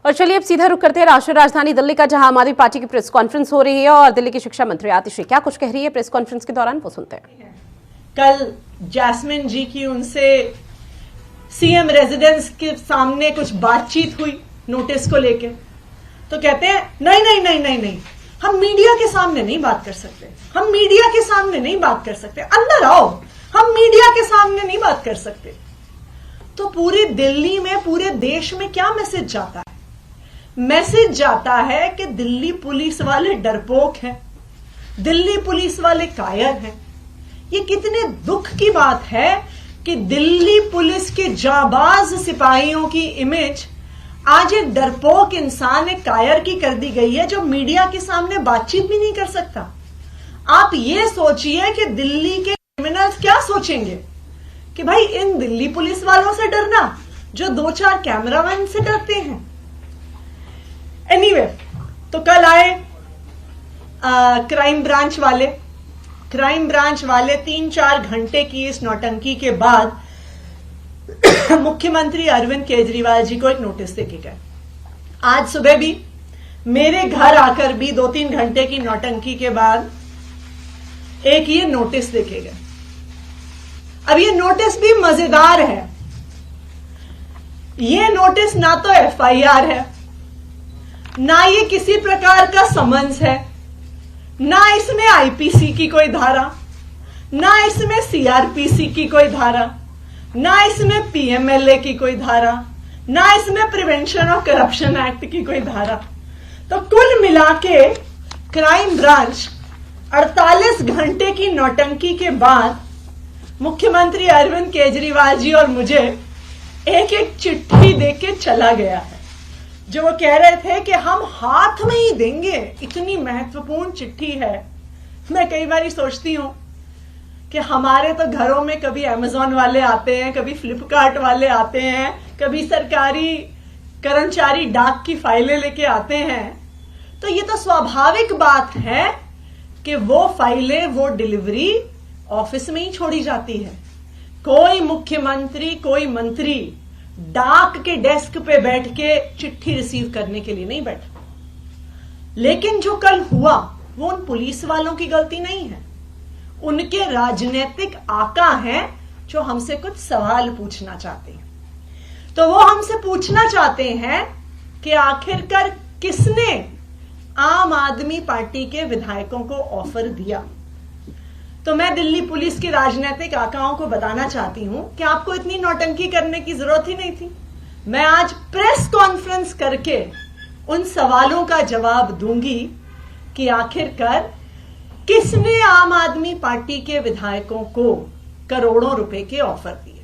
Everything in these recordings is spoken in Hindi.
और चलिए अब सीधा रुख करते हैं राष्ट्रीय राजधानी दिल्ली का, जहां आम आदमी पार्टी की प्रेस कॉन्फ्रेंस हो रही है और दिल्ली की शिक्षा मंत्री आतिशी क्या कुछ कह रही है प्रेस कॉन्फ्रेंस के दौरान, वो सुनते हैं। कल जैस्मिन जी की उनसे सीएम रेजिडेंस के सामने कुछ बातचीत हुई नोटिस को लेके, तो कहते हैं नहीं नहीं नहीं नहीं नहीं, हम मीडिया के सामने नहीं बात कर सकते, हम मीडिया के सामने नहीं बात कर सकते, अंदर आओ, हम मीडिया के सामने नहीं बात कर सकते। तो पूरी दिल्ली में, पूरे देश में क्या मैसेज जाता है? मैसेज जाता है कि दिल्ली पुलिस वाले डरपोक हैं, दिल्ली पुलिस वाले कायर हैं। ये कितने दुख की बात है कि दिल्ली पुलिस के जाबाज सिपाहियों की इमेज आज एक डरपोक इंसान, एक कायर की कर दी गई है, जो मीडिया के सामने बातचीत भी नहीं कर सकता। आप ये सोचिए कि दिल्ली के क्रिमिनल्स क्या सोचेंगे कि भाई इन दिल्ली पुलिस वालों से डरना जो 2-4 कैमरामैन से डरते हैं। एनीवे, तो कल आए क्राइम ब्रांच वाले 3-4 घंटे की इस नौटंकी के बाद मुख्यमंत्री अरविंद केजरीवाल जी को एक नोटिस देके गए। आज सुबह भी मेरे घर आकर भी 2-3 घंटे की नौटंकी के बाद एक ये नोटिस देके गए। अब ये नोटिस भी मजेदार है। ये नोटिस ना तो एफआईआर है, ना ये किसी प्रकार का समन्स है, ना इसमें आईपीसी की कोई धारा, ना इसमें सीआरपीसी की कोई धारा, ना इसमें पीएमएलए की कोई धारा, ना इसमें प्रिवेंशन ऑफ करप्शन एक्ट की कोई धारा। तो कुल मिला के क्राइम ब्रांच 48 घंटे की नौटंकी के बाद मुख्यमंत्री अरविंद केजरीवाल जी और मुझे एक एक चिट्ठी देके चला गया है, जो वो कह रहे थे कि हम हाथ में ही देंगे। इतनी महत्वपूर्ण चिट्ठी है। मैं कई बार सोचती हूं कि हमारे तो घरों में कभी अमेजॉन वाले आते हैं, कभी फ्लिपकार्ट वाले आते हैं, कभी सरकारी कर्मचारी डाक की फाइलें लेके आते हैं। तो ये तो स्वाभाविक बात है कि वो फाइलें, वो डिलीवरी ऑफिस में ही छोड़ी जाती है। कोई मुख्यमंत्री, कोई मंत्री डाक के डेस्क पे बैठ के चिट्ठी रिसीव करने के लिए नहीं बैठा। लेकिन जो कल हुआ वो उन पुलिस वालों की गलती नहीं है, उनके राजनीतिक आका हैं जो हमसे कुछ सवाल पूछना चाहते हैं। तो वो हमसे पूछना चाहते हैं कि आखिरकार किसने आम आदमी पार्टी के विधायकों को ऑफर दिया। तो मैं दिल्ली पुलिस के राजनीतिक आकाओं को बताना चाहती हूं कि आपको इतनी नौटंकी करने की जरूरत ही नहीं थी। मैं आज प्रेस कॉन्फ्रेंस करके उन सवालों का जवाब दूंगी कि आखिरकार किसने आम आदमी पार्टी के विधायकों को करोड़ों रुपए के ऑफर दिए।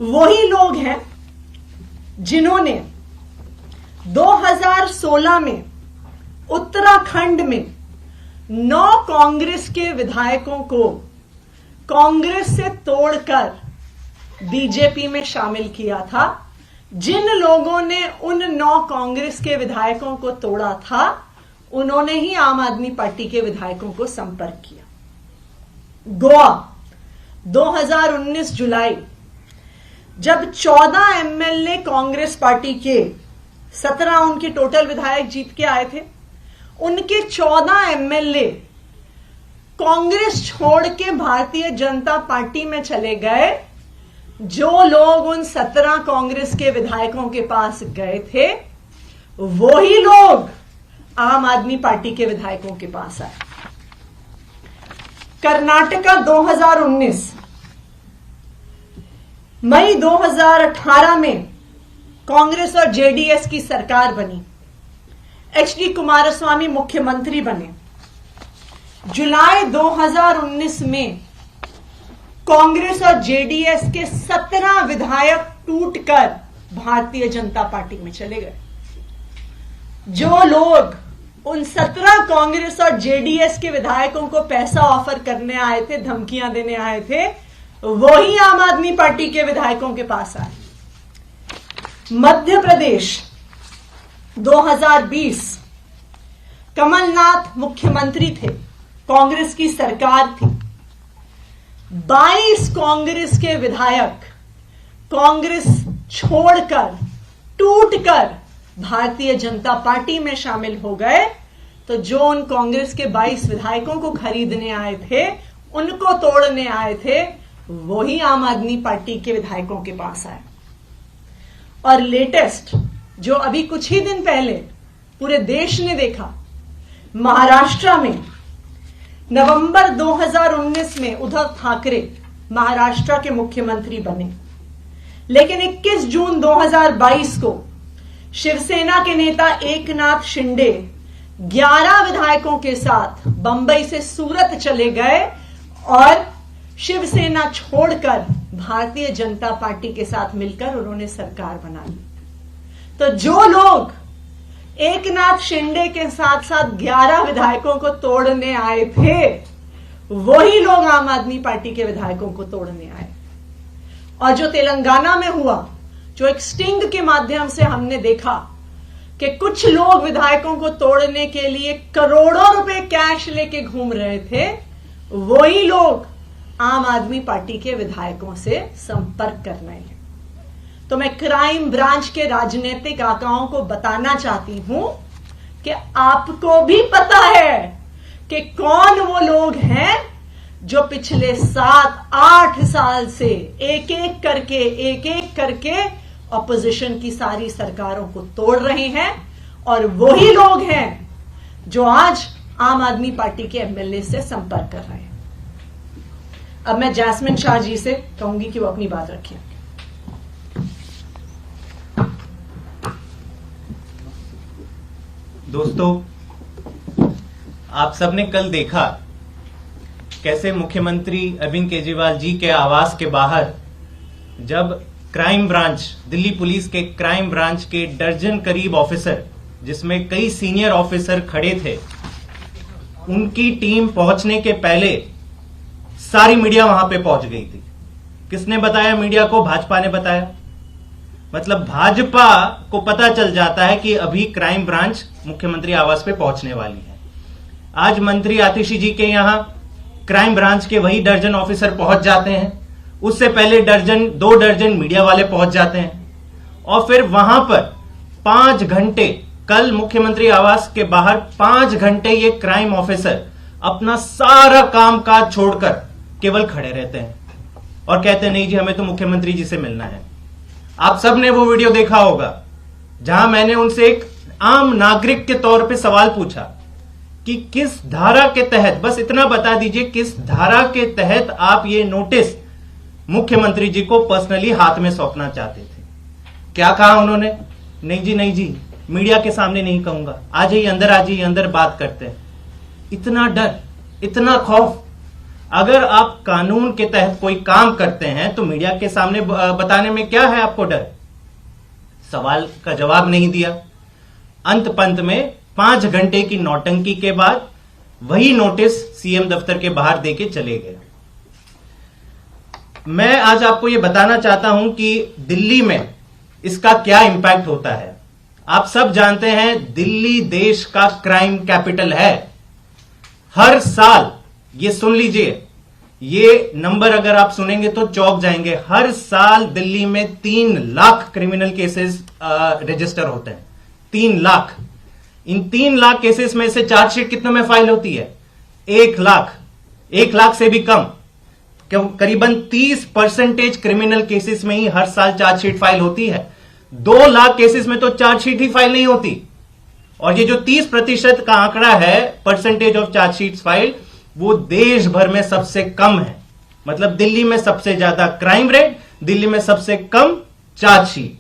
वही लोग हैं जिन्होंने 2016 में उत्तराखंड में 9 कांग्रेस के विधायकों को कांग्रेस से तोड़कर बीजेपी में शामिल किया था। जिन लोगों ने उन 9 कांग्रेस के विधायकों को तोड़ा था, उन्होंने ही आम आदमी पार्टी के विधायकों को संपर्क किया। गोवा 2019 जुलाई, जब 14 एमएलए कांग्रेस पार्टी के, 17 उनके टोटल विधायक जीत के आए थे, उनके 14 एमएलए कांग्रेस छोड़ के भारतीय जनता पार्टी में चले गए। जो लोग उन 17 कांग्रेस के विधायकों के पास गए थे, वही लोग आम आदमी पार्टी के विधायकों के पास आए। कर्नाटका 2019, मई 2018 में कांग्रेस और जेडीएस की सरकार बनी, एचडी कुमारस्वामी मुख्यमंत्री बने। जुलाई 2019 में कांग्रेस और जेडीएस के 17 विधायक टूटकर भारतीय जनता पार्टी में चले गए। जो लोग उन 17 कांग्रेस और जेडीएस के विधायकों को पैसा ऑफर करने आए थे, धमकियां देने आए थे, वही आम आदमी पार्टी के विधायकों के पास आए। मध्य प्रदेश 2020, कमलनाथ मुख्यमंत्री थे, कांग्रेस की सरकार थी। 22 कांग्रेस के विधायक कांग्रेस छोड़कर, टूटकर भारतीय जनता पार्टी में शामिल हो गए, तो जो उन कांग्रेस के 22 विधायकों को खरीदने आए थे, उनको तोड़ने आए थे, वही आम आदमी पार्टी के विधायकों के पास आए। और लेटेस्ट जो अभी कुछ ही दिन पहले पूरे देश ने देखा, महाराष्ट्र में नवंबर 2019 में उद्धव ठाकरे महाराष्ट्र के मुख्यमंत्री बने, लेकिन 21 जून 2022 को शिवसेना के नेता एकनाथ शिंदे 11 विधायकों के साथ बंबई से सूरत चले गए और शिवसेना छोड़कर भारतीय जनता पार्टी के साथ मिलकर उन्होंने सरकार बना ली। तो जो लोग एकनाथ शिंदे के साथ साथ 11 विधायकों को तोड़ने आए थे, वही लोग आम आदमी पार्टी के विधायकों को तोड़ने आए। और जो तेलंगाना में हुआ, जो एक स्टिंग के माध्यम से हमने देखा कि कुछ लोग विधायकों को तोड़ने के लिए करोड़ों रुपए कैश लेके घूम रहे थे, वही लोग आम आदमी पार्टी के विधायकों से संपर्क कर रहे हैं। तो मैं क्राइम ब्रांच के राजनीतिक आकाओं को बताना चाहती हूं कि आपको भी पता है कि कौन वो लोग हैं जो पिछले 7-8 साल से एक एक करके ऑपोजिशन की सारी सरकारों को तोड़ रहे हैं, और वही लोग हैं जो आज आम आदमी पार्टी के एमएलए से संपर्क कर रहे हैं। अब मैं जैस्मिन शाह जी से कहूंगी कि वो अपनी बात रखें। दोस्तों, आप सबने कल देखा कैसे मुख्यमंत्री अरविंद केजरीवाल जी के आवास के बाहर जब क्राइम ब्रांच, दिल्ली पुलिस के क्राइम ब्रांच के दर्जन करीब ऑफिसर, जिसमें कई सीनियर ऑफिसर खड़े थे, उनकी टीम पहुंचने के पहले सारी मीडिया वहां पे पहुंच गई थी। किसने बताया मीडिया को? भाजपा ने बताया। मतलब भाजपा को पता चल जाता है कि अभी क्राइम ब्रांच मुख्यमंत्री आवास पे पहुंचने वाली है। आज मंत्री आतिशी जी के यहां क्राइम ब्रांच के वही दर्जन ऑफिसर पहुंच जाते हैं, उससे पहले 2 दर्जन मीडिया वाले पहुंच जाते हैं, और फिर वहां पर 5 घंटे, कल मुख्यमंत्री आवास के बाहर 5 घंटे ये क्राइम ऑफिसर अपना सारा काम काज छोड़कर केवल खड़े रहते हैं और कहते हैं नहीं जी, हमें तो मुख्यमंत्री जी से मिलना है। आप सबने वो वीडियो देखा होगा जहां मैंने उनसे एक आम नागरिक के तौर पे सवाल पूछा कि किस धारा के तहत, बस इतना बता दीजिए, किस धारा के तहत आप ये नोटिस मुख्यमंत्री जी को पर्सनली हाथ में सौंपना चाहते थे। क्या कहा उन्होंने? नहीं जी, मीडिया के सामने नहीं कहूंगा, आ जाइए अंदर बात करते हैं। इतना डर, इतना खौफ। अगर आप कानून के तहत कोई काम करते हैं तो मीडिया के सामने बताने में क्या है आपको डर? सवाल का जवाब नहीं दिया। अंत पंत में 5 घंटे की नौटंकी के बाद वही नोटिस सीएम दफ्तर के बाहर देके चले गए। मैं आज आपको यह बताना चाहता हूं कि दिल्ली में इसका क्या इंपैक्ट होता है। आप सब जानते हैं दिल्ली देश का क्राइम कैपिटल है। हर साल, ये सुन लीजिए, ये नंबर अगर आप सुनेंगे तो चौंक जाएंगे, हर साल दिल्ली में 3 लाख क्रिमिनल केसेस रजिस्टर होते हैं। 3 लाख। इन 3 लाख केसेस में से चार्जशीट कितने में फाइल होती है? 1 लाख। 1 लाख से भी कम, करीबन 30% क्रिमिनल केसेस में ही हर साल चार्जशीट फाइल होती है। 2 लाख केसेस में तो चार्जशीट ही फाइल नहीं होती। और ये जो 30% का आंकड़ा है, परसेंटेज ऑफ चार्जशीट फाइल, वो देश भर में सबसे कम है। मतलब दिल्ली में सबसे ज्यादा क्राइम रेट, दिल्ली में सबसे कम चार्जशीट।